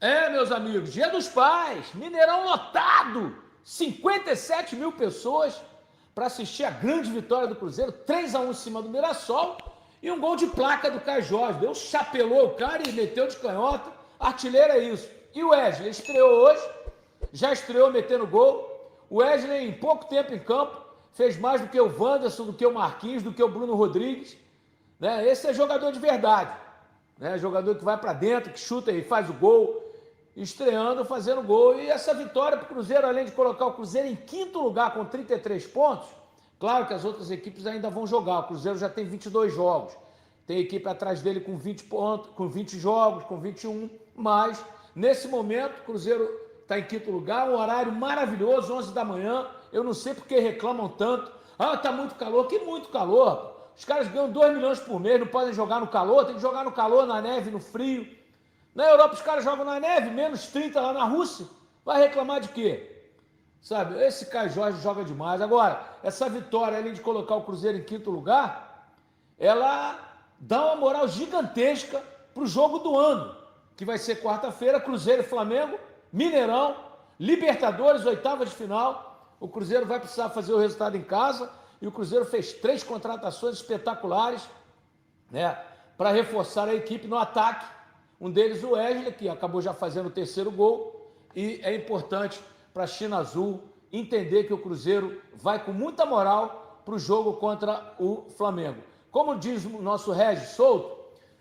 Meus amigos, Dia dos Pais, Mineirão lotado, 57 mil pessoas para assistir a grande vitória do Cruzeiro, 3-1 em cima do Mirassol e um gol de placa do Caio Jorge. Deu, chapelou o cara e meteu de canhota. Artilheiro é isso. E o Wesley estreou hoje, já estreou metendo gol. O Wesley, em pouco tempo em campo, fez mais do que o Wanderson, do que o Marquinhos, do que o Bruno Rodrigues. Né? Esse é jogador de verdade. Né? Jogador que vai para dentro, que chuta e faz o gol. Estreando, fazendo gol. E essa vitória para o Cruzeiro, além de colocar o Cruzeiro em quinto lugar com 33 pontos, claro que as outras equipes ainda vão jogar. O Cruzeiro já tem 22 jogos. Tem equipe atrás dele com 20 pontos, com 20 jogos, com 21. Mas, nesse momento, o Cruzeiro está em quinto lugar, um horário maravilhoso, 11 da manhã. Eu não sei porque reclamam tanto. Tá muito calor. Que muito calor. Os caras ganham 2 milhões por mês, não podem jogar no calor, tem que jogar no calor, na neve, no frio. Na Europa os caras jogam na neve, menos 30 lá na Rússia. Vai reclamar de quê? Sabe, esse Caio Jorge joga demais. Agora, essa vitória, além de colocar o Cruzeiro em quinto lugar, ela dá uma moral gigantesca para o jogo do ano, que vai ser quarta-feira, Cruzeiro e Flamengo, Mineirão, Libertadores, oitavas de final. O Cruzeiro vai precisar fazer o resultado em casa e o Cruzeiro fez 3 contratações espetaculares, né, para reforçar a equipe no ataque. Um deles, o Wesley, que acabou já fazendo o terceiro gol, e é importante para a China Azul entender que o Cruzeiro vai com muita moral para o jogo contra o Flamengo. Como diz o nosso Regis Souto,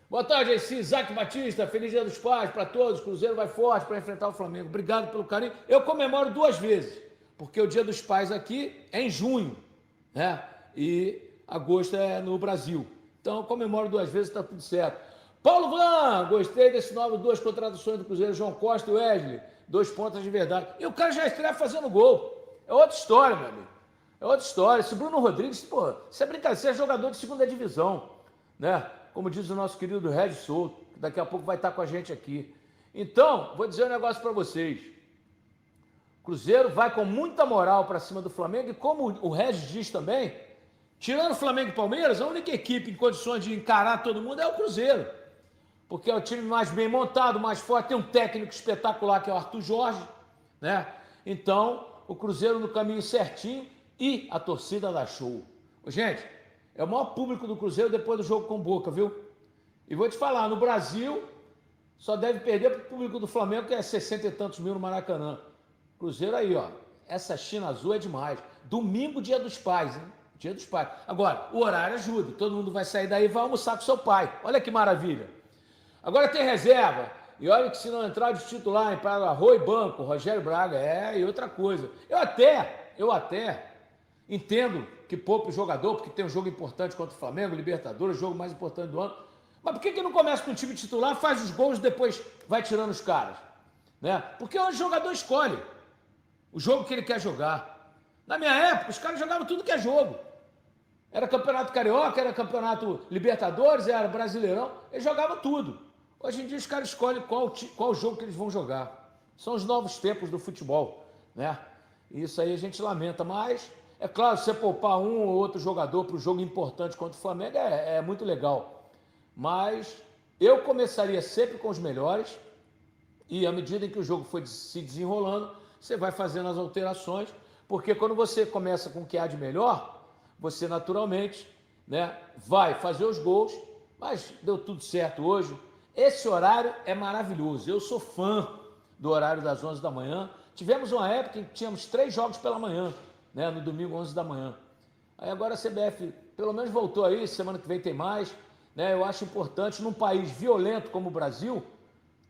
boa tarde, Isaac Batista, feliz Dia dos Pais para todos, o Cruzeiro vai forte para enfrentar o Flamengo. Obrigado pelo carinho. Eu comemoro 2 vezes, porque o Dia dos Pais aqui é em junho, né? E agosto é no Brasil. Então eu comemoro 2 vezes, está tudo certo. Paulo Van, gostei desse novo 2 contratações do Cruzeiro, João Costa e Wesley, 2 pontas de verdade. E o cara já estreia fazendo gol. É outra história, meu amigo. É outra história. Esse Bruno Rodrigues, pô, isso é brincadeira, você é jogador de segunda divisão, né? Como diz o nosso querido Regis Souto, que daqui a pouco vai estar com a gente aqui. Então, vou dizer um negócio para vocês. O Cruzeiro vai com muita moral para cima do Flamengo e como o Regis diz também, tirando Flamengo e Palmeiras, a única equipe em condições de encarar todo mundo é o Cruzeiro. Porque é o time mais bem montado, mais forte, tem um técnico espetacular que é o Arthur Jorge, né? Então, o Cruzeiro no caminho certinho e a torcida dá show. Gente, é o maior público do Cruzeiro depois do jogo com o Boca, viu? E vou te falar, no Brasil, só deve perder para o público do Flamengo, que é 60 e tantos mil no Maracanã. Cruzeiro aí, ó, essa China Azul é demais. Domingo, Dia dos Pais, hein? Dia dos Pais. Agora, o horário ajuda, todo mundo vai sair daí e vai almoçar com seu pai. Olha que maravilha. Agora tem reserva, e olha que se não entrar de titular, para Rui Banco, Rogério Braga, e outra coisa. Eu até entendo que poupa o jogador, porque tem um jogo importante contra o Flamengo, Libertadores, o jogo mais importante do ano. Mas por que não começa com o time titular, faz os gols e depois vai tirando os caras? Né? Porque o jogador escolhe o jogo que ele quer jogar. Na minha época, os caras jogavam tudo que é jogo. Era campeonato carioca, era campeonato Libertadores, era Brasileirão, eles jogavam tudo. Hoje em dia os caras escolhem qual jogo que eles vão jogar. São os novos tempos do futebol, né? Isso aí a gente lamenta, mas é claro, você poupar um ou outro jogador para o jogo importante contra o Flamengo é muito legal. Mas eu começaria sempre com os melhores e à medida em que o jogo for se desenrolando, você vai fazendo as alterações, porque quando você começa com o que há de melhor, você naturalmente, né, vai fazer os gols, mas deu tudo certo hoje. Esse horário é maravilhoso, eu sou fã do horário das 11 da manhã. Tivemos uma época em que tínhamos 3 jogos pela manhã, né, no domingo 11 da manhã. Aí agora a CBF pelo menos voltou aí, semana que vem tem mais, né? Eu acho importante num país violento como o Brasil,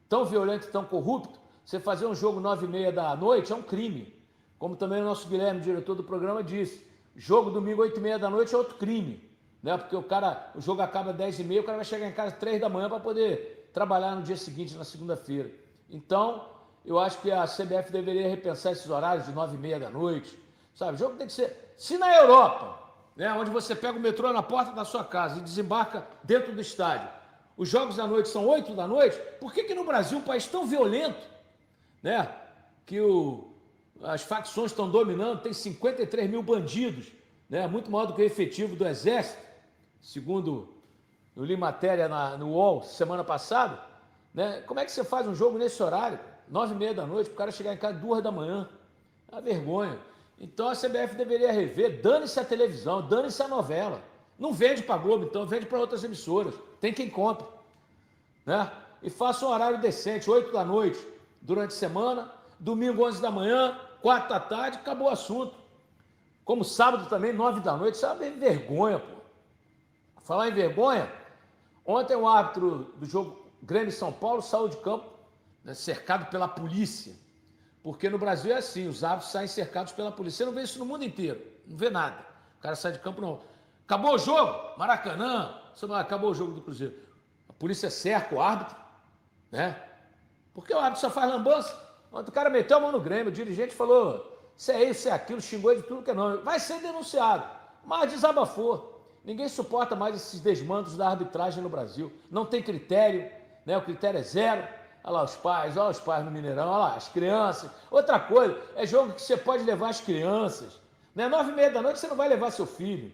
tão violento e tão corrupto, você fazer um jogo 9h30 da noite é um crime. Como também o nosso Guilherme, diretor do programa, disse, jogo domingo 8h30 da noite é outro crime, né? Porque o jogo acaba às 10h30, o cara vai chegar em casa às 3 da manhã para poder trabalhar no dia seguinte, na segunda-feira. Então, eu acho que a CBF deveria repensar esses horários de 9h30 da noite, sabe? O jogo tem que ser... Se na Europa, né, onde você pega o metrô na porta da sua casa e desembarca dentro do estádio, os jogos da noite são 8 da noite, por que no Brasil, um país tão violento, né, que as facções estão dominando, tem 53 mil bandidos, né, muito maior do que o efetivo do Exército, segundo eu li matéria no UOL semana passada, Né? Como é que você faz um jogo nesse horário, 9h30 da noite, para o cara chegar em casa 2 da manhã? É uma vergonha. Então a CBF deveria rever, dane-se a televisão, dane-se a novela. Não vende para a Globo, então vende para outras emissoras. Tem quem compre. Né? E faça um horário decente, 8 da noite, durante a semana, domingo 11 da manhã, 4 da tarde, acabou o assunto. Como sábado também, 9 da noite, isso é uma vergonha, pô. Falar em vergonha, ontem o árbitro do jogo Grêmio São Paulo saiu de campo, né, cercado pela polícia. Porque no Brasil é assim, os árbitros saem cercados pela polícia. Você não vê isso no mundo inteiro, não vê nada. O cara sai de campo, não. Acabou o jogo, Maracanã, acabou o jogo do Cruzeiro. A polícia cerca o árbitro, né? Porque o árbitro só faz lambança. Ontem o cara meteu a mão no Grêmio, o dirigente falou, isso é isso, isso é aquilo, xingou de tudo que é nome. Vai ser denunciado, mas desabafou. Ninguém suporta mais esses desmandos da arbitragem no Brasil. Não tem critério, né? O critério é zero. Olha lá os pais no Mineirão, olha lá, as crianças. Outra coisa, é jogo que você pode levar as crianças. Né? 9h30 da noite você não vai levar seu filho.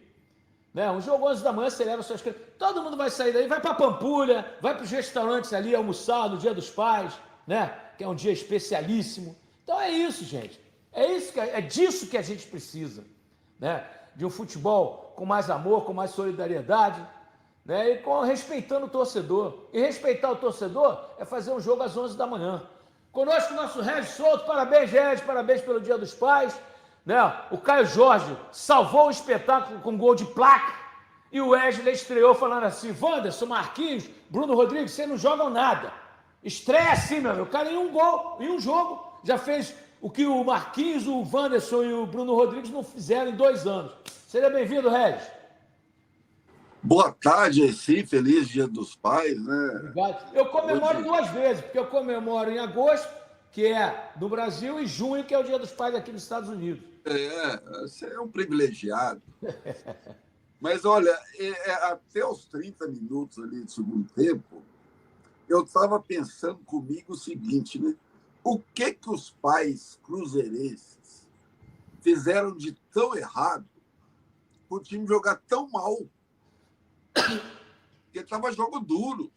Né? Um jogo 11 da manhã você leva suas crianças. Todo mundo vai sair daí, vai para Pampulha, vai para os restaurantes ali almoçar no Dia dos Pais, né? Que é um dia especialíssimo. Então é isso, gente. É disso que a gente precisa, né? De um futebol com mais amor, com mais solidariedade, né? E respeitando o torcedor. E respeitar o torcedor é fazer um jogo às 11 da manhã. Conosco o nosso Regis Souto, parabéns, Regis, parabéns pelo Dia dos Pais. Né? O Caio Jorge salvou o espetáculo com gol de placa e o Wesley estreou falando assim, Wanderson, Marquinhos, Bruno Rodrigues, vocês não jogam nada. Estreia assim, meu amigo. O cara em um gol, em um jogo, já fez o que o Marquinhos, o Wanderson e o Bruno Rodrigues não fizeram em 2 anos. Seja bem-vindo, Regis. Boa tarde, Recife. Feliz Dia dos Pais, né? Obrigado. Eu comemoro 2 vezes, porque eu comemoro em agosto, que é no Brasil, e junho, que é o Dia dos Pais aqui nos Estados Unidos. Você é um privilegiado. Mas, olha, até os 30 minutos ali do segundo tempo, eu estava pensando comigo o seguinte, né? O que os pais cruzeirenses fizeram de tão errado para o time jogar tão mal? Porque estava jogo duro.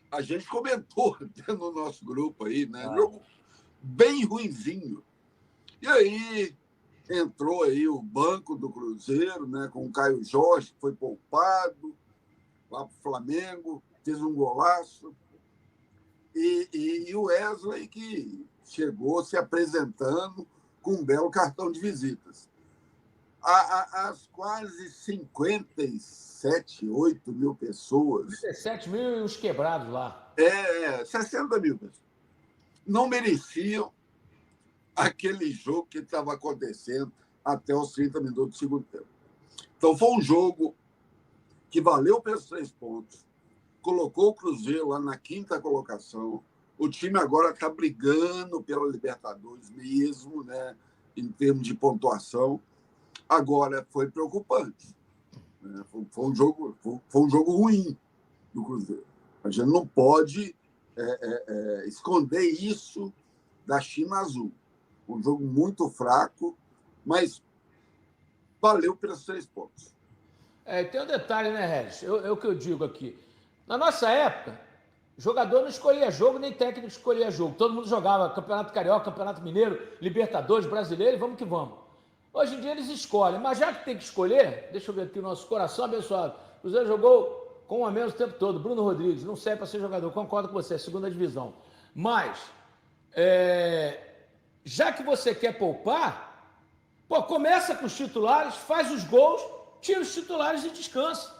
A gente comentou no nosso grupo aí, né? Jogo bem ruinzinho. E aí entrou aí o banco do Cruzeiro, né? Com o Caio Jorge, que foi poupado lá para o Flamengo, fez um golaço. E o Wesley, que chegou se apresentando com um belo cartão de visitas. As quase 57, 8 mil pessoas... 57 mil e uns quebrados lá. 60 mil pessoas. Não mereciam aquele jogo que estava acontecendo até os 30 minutos do segundo tempo. Então, foi um jogo que valeu pelos 3 pontos, colocou o Cruzeiro lá na 5ª colocação. O time agora está brigando pela Libertadores mesmo, né, em termos de pontuação. Agora, foi preocupante. Né? Foi um jogo ruim do Cruzeiro. A gente não pode esconder isso da China Azul. Um jogo muito fraco, mas valeu pelos 3 pontos. Tem um detalhe, né, Regis? É o que eu digo aqui. Na nossa época, jogador não escolhia jogo, nem técnico escolhia jogo. Todo mundo jogava Campeonato Carioca, Campeonato Mineiro, Libertadores, Brasileiro, e vamos que vamos. Hoje em dia eles escolhem, mas já que tem que escolher, deixa eu ver aqui o nosso coração abençoado. O Cruzeiro jogou com um a menos o tempo todo. Bruno Rodrigues, não serve para ser jogador, concordo com você, é 2ª divisão. Mas, já que você quer poupar, começa com os titulares, faz os gols, tira os titulares e descansa.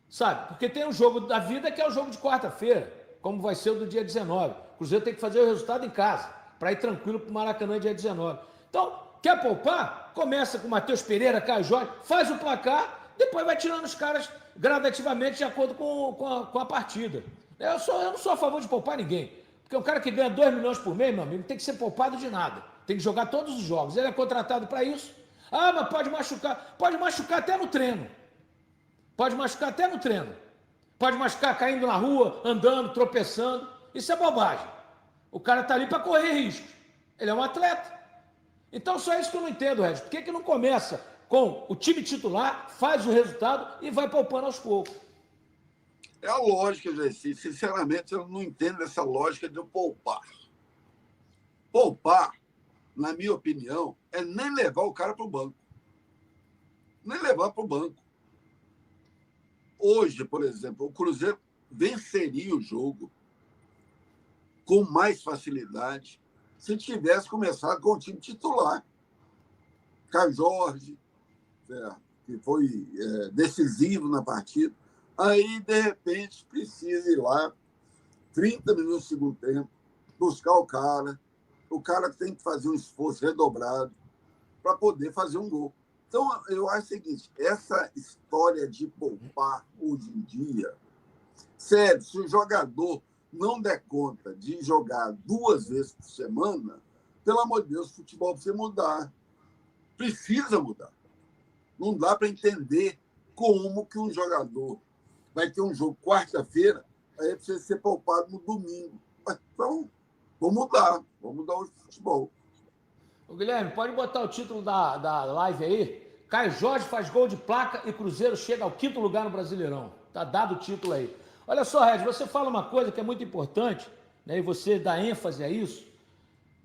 Sabe? Porque tem um jogo da vida que é o jogo de quarta-feira, como vai ser o do dia 19. O Cruzeiro tem que fazer o resultado em casa, para ir tranquilo para o Maracanã dia 19. Então, quer poupar? Começa com o Matheus Pereira, Caio Jorge, faz o placar, depois vai tirando os caras gradativamente de acordo com a partida. Eu não sou a favor de poupar ninguém, porque um cara que ganha 2 milhões por mês, meu amigo, não tem que ser poupado de nada. Tem que jogar todos os jogos. Ele é contratado para isso. Ah, mas pode machucar até no treino. Pode machucar até no treino. Pode machucar caindo na rua, andando, tropeçando. Isso é bobagem. O cara está ali para correr riscos. Ele é um atleta. Então, só isso que eu não entendo, Regis. Por que não começa com o time titular, faz o resultado e vai poupando aos poucos? É a lógica, Jesse. Sinceramente, eu não entendo essa lógica de poupar. Poupar, na minha opinião, é nem levar o cara para o banco. Nem levar para o banco. Hoje, por exemplo, o Cruzeiro venceria o jogo com mais facilidade se tivesse começado com o time titular. Caio Jorge, que foi decisivo na partida. Aí, de repente, precisa ir lá, 30 minutos do segundo tempo, buscar o cara tem que fazer um esforço redobrado para poder fazer um gol. Então, eu acho o seguinte, essa história de poupar hoje em dia, sério, se o jogador não der conta de jogar 2 vezes por semana, pelo amor de Deus, o futebol precisa mudar. Precisa mudar. Não dá para entender como que um jogador vai ter um jogo quarta-feira, aí precisa ser poupado no domingo. Então, vamos mudar o futebol. Ô, Guilherme, pode botar o título da live aí? Caio Jorge faz gol de placa e Cruzeiro chega ao 5º lugar no Brasileirão. Tá dado o título aí. Olha só, Red, você fala uma coisa que é muito importante, né, e você dá ênfase a isso.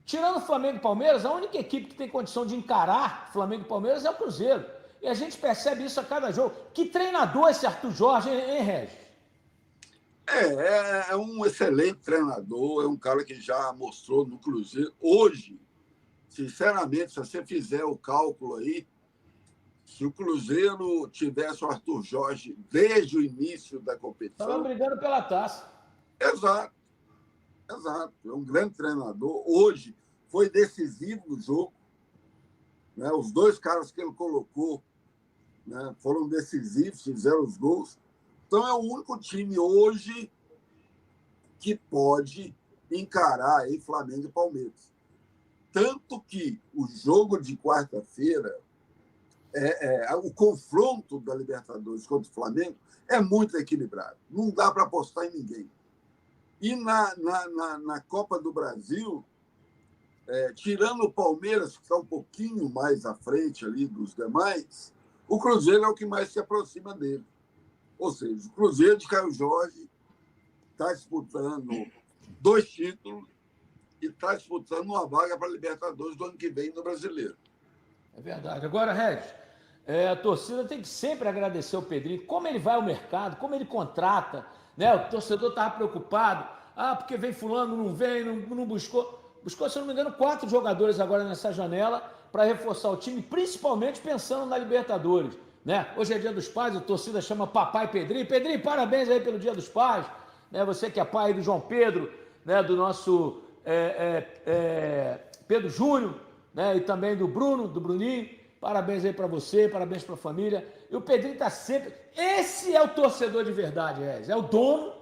Tirando o Flamengo e Palmeiras, a única equipe que tem condição de encarar Flamengo e Palmeiras é o Cruzeiro. E a gente percebe isso a cada jogo. Que treinador esse Arthur Jorge, hein, Regis? É um excelente treinador, é um cara que já mostrou no Cruzeiro. Hoje, sinceramente, se você fizer o cálculo aí, se o Cruzeiro tivesse o Arthur Jorge desde o início da competição... Estava brigando pela taça. Exato. É um grande treinador. Hoje foi decisivo no jogo. Né? Os 2 caras que ele colocou, né, foram decisivos, fizeram os gols. Então, é o único time hoje que pode encarar aí Flamengo e Palmeiras. Tanto que o jogo de quarta-feira, o confronto da Libertadores contra o Flamengo é muito equilibrado. Não dá para apostar em ninguém. E na Copa do Brasil, tirando o Palmeiras, que está um pouquinho mais à frente ali dos demais, o Cruzeiro é o que mais se aproxima dele. Ou seja, o Cruzeiro de Caio Jorge está disputando 2 títulos e está disputando uma vaga para a Libertadores do ano que vem no Brasileiro. É verdade. Agora, Regis, a torcida tem que sempre agradecer ao Pedrinho, como ele vai ao mercado, como ele contrata, né? O torcedor estava preocupado, porque vem fulano, não vem, não buscou. Buscou, se eu não me engano, 4 jogadores agora nessa janela para reforçar o time, principalmente pensando na Libertadores. Né? Hoje é Dia dos Pais, a torcida chama Papai Pedrinho. Pedrinho, parabéns aí pelo Dia dos Pais. Né? Você que é pai do João Pedro, né? Do nosso Pedro Júnior, né? E também do Bruno, do Bruninho. Parabéns aí para você, parabéns para a família. E o Pedrinho está sempre... Esse é o torcedor de verdade, Regis. É o dono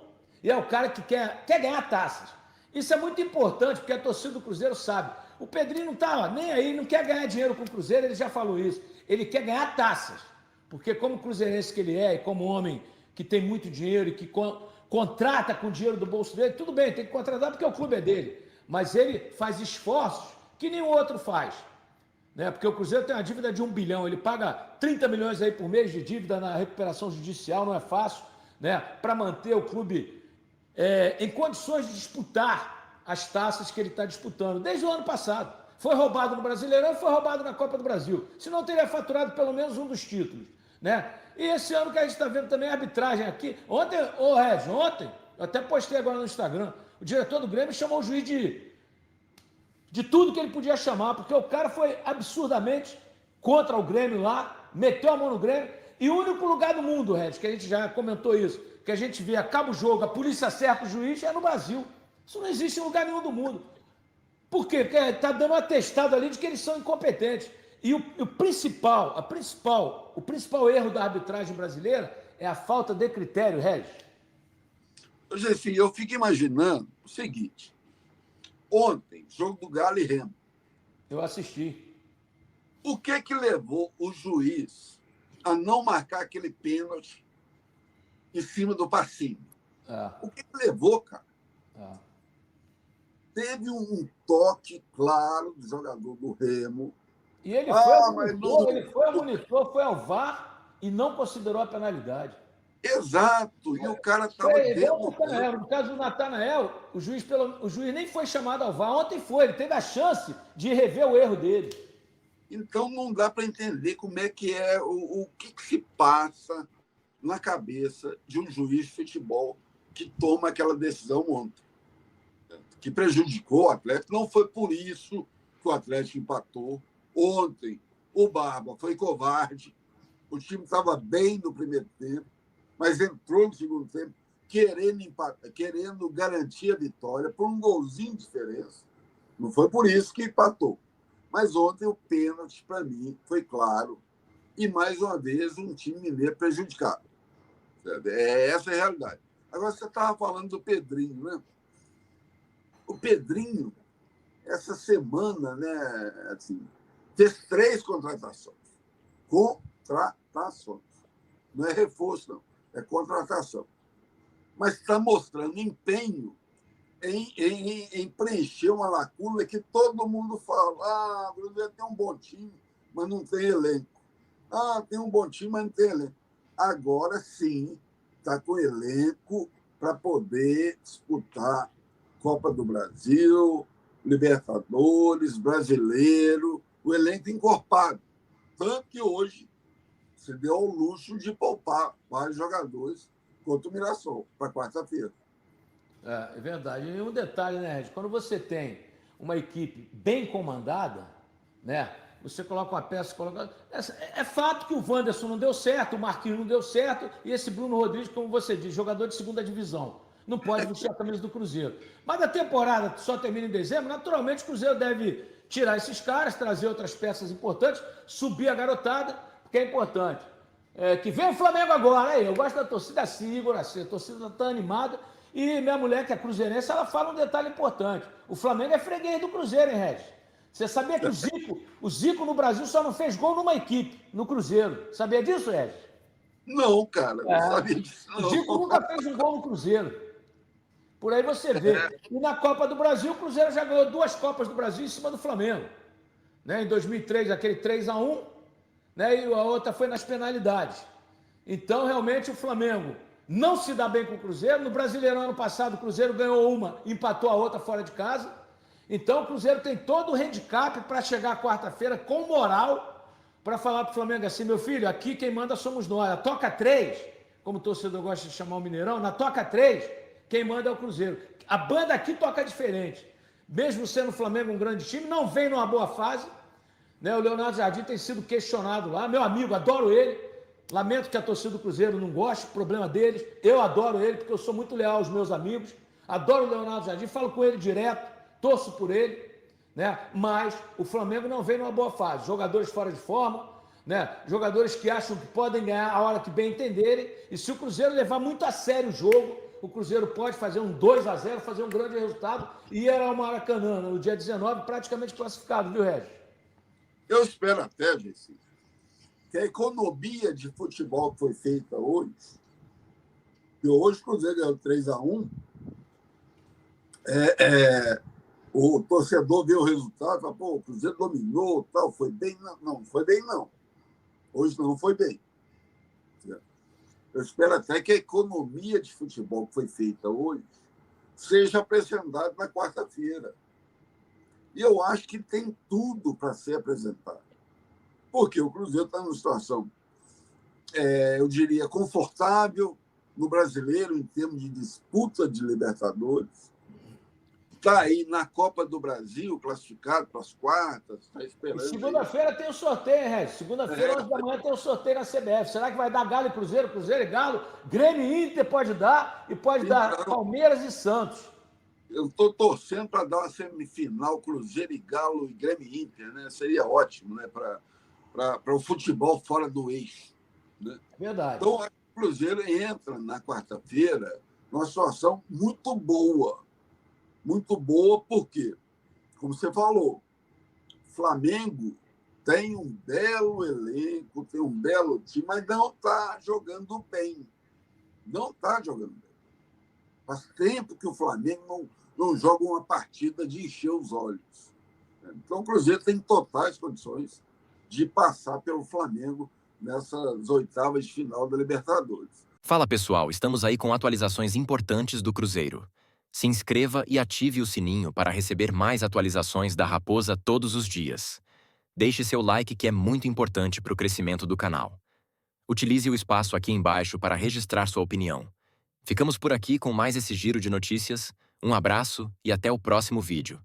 e é o cara que quer ganhar taças. Isso é muito importante, porque a torcida do Cruzeiro sabe. O Pedrinho não está nem aí, não quer ganhar dinheiro com o Cruzeiro, ele já falou isso. Ele quer ganhar taças. Porque como cruzeirense que ele é, e como homem que tem muito dinheiro e que contrata com o dinheiro do bolso dele, tudo bem, tem que contratar porque o clube é dele. Mas ele faz esforços que nenhum outro faz. Né? Porque o Cruzeiro tem uma dívida de 1 bilhão, ele paga 30 milhões aí por mês de dívida na recuperação judicial, não é fácil, né? Para manter o clube em condições de disputar as taças que ele está disputando, desde o ano passado. Foi roubado no Brasileirão e foi roubado na Copa do Brasil. Senão teria faturado pelo menos um dos títulos. Né? E esse ano que a gente está vendo também a arbitragem aqui. Ontem, Regis, eu até postei agora no Instagram, o diretor do Grêmio chamou o juiz de tudo que ele podia chamar, porque o cara foi absurdamente contra o Grêmio lá, meteu a mão no Grêmio, e o único lugar do mundo, Regis, que a gente já comentou isso, que a gente vê, acaba o jogo, a polícia cerca o juiz, é no Brasil. Isso não existe em lugar nenhum do mundo. Por quê? Porque está dando um atestado ali de que eles são incompetentes. E o principal erro da arbitragem brasileira é a falta de critério, Regis. Assim, eu fico imaginando o seguinte. Ontem, jogo do Galo e Remo. Eu assisti. O que levou o juiz a não marcar aquele pênalti em cima do Passinho? O que levou, cara? Teve um toque claro do jogador do Remo. E ele foi ao monitor, foi ao VAR e não considerou a penalidade. Exato, e o cara estava Foi igual dentro o do campo. Natanael. No caso do Natanael, o juiz nem foi chamado ao VAR. Ontem foi, ele teve a chance de rever o erro dele. Então não dá para entender como é que é o que se passa na cabeça de um juiz de futebol que toma aquela decisão ontem, que prejudicou o Atlético. Não foi por isso que o Atlético empatou. Ontem, o Barba foi covarde, o time estava bem no primeiro tempo, mas entrou no segundo tempo querendo empatar, querendo garantir a vitória por um golzinho de diferença. Não foi por isso que empatou. Mas ontem o pênalti, para mim, foi claro. E, mais uma vez, um time mineiro prejudicado. Essa é a realidade. Agora, você estava falando do Pedrinho, né? O Pedrinho, essa semana, né, assim, fez 3 contratações. Contratações. Não é reforço, não. É contratação. Mas está mostrando empenho em preencher uma lacuna que todo mundo fala. Ah, o Cruzeiro tem um bom time, mas não tem elenco. Ah, tem um bom time, mas não tem elenco. Agora sim, está com elenco para poder disputar Copa do Brasil, Libertadores, Brasileiro, o elenco encorpado. Tanto que hoje se deu ao luxo de poupar vários jogadores contra o Mirassol para quarta-feira. É verdade. E um detalhe, né, Regis? Quando você tem uma equipe bem comandada, né? Você coloca uma peça, coloca. É fato que o Wanderson não deu certo, o Marquinhos não deu certo, e esse Bruno Rodrigues, como você diz, jogador de segunda divisão. Não pode vestir a camisa do Cruzeiro. Mas a temporada só termina em dezembro, naturalmente o Cruzeiro deve tirar esses caras, trazer outras peças importantes, subir a garotada, porque é importante. Que vem o Flamengo agora, aí. Eu gosto da torcida segura, assim, a torcida está animada. E minha mulher, que é cruzeirense, ela fala um detalhe importante. O Flamengo é freguês do Cruzeiro, hein, Regis? Você sabia que o Zico no Brasil só não fez gol numa equipe, no Cruzeiro. Sabia disso, Regis? Não, cara, não sabia disso, O Zico não. nunca fez um gol no Cruzeiro. Por aí você vê. E na Copa do Brasil, o Cruzeiro já ganhou 2 Copas do Brasil em cima do Flamengo. Né? Em 2003, aquele 3-1, né? E a outra foi nas penalidades. Então, realmente, o Flamengo não se dá bem com o Cruzeiro. No Brasileirão, ano passado, o Cruzeiro ganhou uma, empatou a outra fora de casa. Então, o Cruzeiro tem todo o handicap para chegar quarta-feira com moral para falar para o Flamengo assim: meu filho, aqui quem manda somos nós. A toca 3, como o torcedor gosta de chamar o Mineirão, na toca 3, quem manda é o Cruzeiro. A banda aqui toca diferente. Mesmo sendo o Flamengo um grande time, não vem numa boa fase. Né? O Leonardo Jardim tem sido questionado lá. Meu amigo, adoro ele. Lamento que a torcida do Cruzeiro não goste, problema deles. Eu adoro ele, porque eu sou muito leal aos meus amigos. Adoro o Leonardo Jardim, falo com ele direto, torço por ele. Né? Mas o Flamengo não vem numa boa fase. Jogadores fora de forma, né? Jogadores que acham que podem ganhar a hora que bem entenderem. E se o Cruzeiro levar muito a sério o jogo, o Cruzeiro pode fazer um 2-0, fazer um grande resultado e ir ao Maracanã, no dia 19, praticamente classificado, viu, Regis? Eu espero até, Jesse, que a economia de futebol que foi feita hoje, e hoje o Cruzeiro ganhou 3-1, o torcedor vê o resultado e fala, pô, o Cruzeiro dominou, tal, foi bem. Não, não foi bem, não. Hoje não foi bem. Eu espero até que a economia de futebol que foi feita hoje seja apresentada na quarta-feira. E eu acho que tem tudo para ser apresentado. Porque o Cruzeiro está numa situação, eu diria, confortável no brasileiro, em termos de disputa de Libertadores. Está aí na Copa do Brasil, classificado para as quartas, está esperando. E segunda-feira tem o sorteio, Regis. Segunda-feira, 11 da manhã, tem o sorteio na CBF. Será que vai dar Galo e Cruzeiro, Cruzeiro e Galo? Grêmio e Inter pode dar, e pode dar Palmeiras e Santos. Eu estou torcendo para dar uma semifinal Cruzeiro e Galo e Grêmio e Inter, né? Seria ótimo, né? Para o futebol fora do eixo. Né? Verdade. Então, o Cruzeiro entra na quarta-feira numa situação muito boa. Muito boa, porque, como você falou, Flamengo tem um belo elenco, tem um belo time, mas não está jogando bem. Não está jogando bem. Faz tempo que o Flamengo não joga uma partida de encher os olhos. Então, o Cruzeiro tem totais condições de passar pelo Flamengo nessas oitavas de final da Libertadores. Fala pessoal, estamos aí com atualizações importantes do Cruzeiro. Se inscreva e ative o sininho para receber mais atualizações da Raposa todos os dias. Deixe seu like que é muito importante para o crescimento do canal. Utilize o espaço aqui embaixo para registrar sua opinião. Ficamos por aqui com mais esse giro de notícias. Um abraço e até o próximo vídeo.